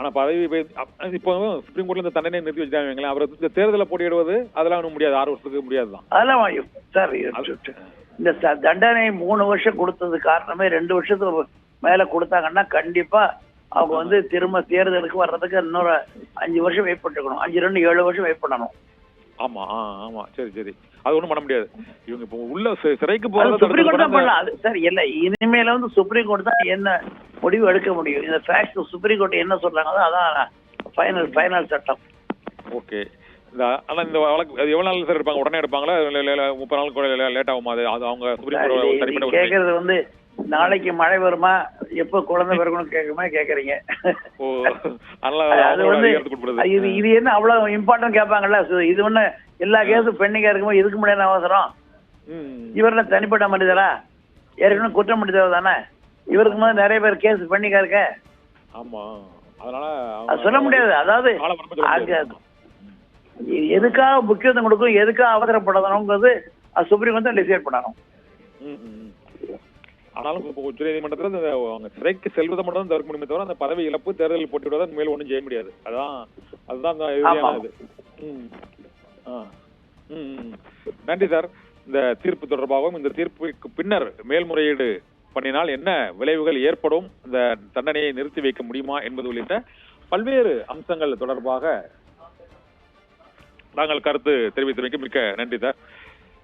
ஆனா பதவி இப்போ சுப்ரீம் கோர்ட்ல இந்த தண்டனை நிறுத்தி வச்சுட்டாங்க. அவர் இந்த தேர்தலை போட்டியிடுவது அதெல்லாம் ஒன்றும் முடியாது, 6 வருஷத்துக்கு முடியாதுதான். அதெல்லாம் சார் இந்த தண்டனை 3 வருஷம் கொடுத்தது காரணமே 2 வருஷத்துக்கு மேல கொடுத்தாங்கன்னா கண்டிப்பா அவங்க வந்து திரும்ப தேர்தலுக்கு வர்றதுக்கு இன்னொரு 5 வருஷம் வெயிட் பண்ணிருக்கணும். 5-2-7 வருஷம் வெயிட் பண்ணணும். ஆமா ஆமா சரி சரி, அது ஒண்ணும் பண்ண முடியாது. இவங்க இப்போ உள்ள சிறைக்கு போறது சுப்ரீம் கோர்ட் தான் பண்ணலாம். அது சார் இல்ல, இனிமேல வந்து சுப்ரீம் கோர்ட் தான் என்ன முடிவு எடுக்க முடியும். இந்த ஃபேக்ட் சுப்ரீம் கோர்ட் என்ன சொல்றாங்களோ அதான் ஃபைனல் சட்டம். ஓகே. ஆனா இந்த வழக்கு எவ்வளவு நாள் சார் இருப்பாங்க? உடனே எடுப்பாங்களா? 30 நாள் கூட லேட் ஆகுமா? அது அவங்க சுப்ரீம் கோர்ட் கேக்குறது வந்து நாளைக்கு மழை வருமா, எப்ப குழந்தை பிறக்கணும் கேட்குமா கேக்குறீங்க. அது வந்து இது என்ன அவ்வளவு இம்பார்ட்டன்ட் கேட்பாங்கல்ல. இது ஒண்ணு எல்லா கேஸும் பெண்டிங்கா இருக்கும்போது இதுக்கு முடியாத அவசரம். இவர்ல தனிப்பட்ட மனிதரா, ஏற்கனவே குற்றம் முடிந்தவர் தானே. இவருக்கு முதல்ல நிறைய பேர் கேஸ் பெண்டிங்கா இருக்க. ஆமா, அதனால சொல்ல முடியாது. அதாவது எதுக்காக முக்கியத்துவம் கொடுக்கும், எதுக்காக அவசரப்படணுங்கிறது சுப்ரீம் கோர்ட் தான் டிசைட் பண்ணணும். ஆனாலும் உச்ச நீதிமன்றத்தில் அவங்க சிறைக்கு செல்வதை மட்டும் தான் தவிர்க்க முடியுமே தவிர அந்த பதவி இழப்பு, தேர்தலில் போட்டிவிடுவதா மேல் ஒன்றும் செய்ய முடியாது. அதுதான் இது. நன்றி சார். இந்த தீர்ப்பு தொடர்பாகவும் இந்த தீர்ப்புக்கு பின்னர் மேல்முறையீடு பண்ணினால் என்ன விளைவுகள் ஏற்படும், இந்த தண்டனையை நிறுத்தி வைக்க முடியுமா என்பது உள்ளிட்ட பல்வேறு அம்சங்கள் தொடர்பாக நாங்கள் கருத்து தெரிவித்தமைக்கு மிக்க நன்றி சார்.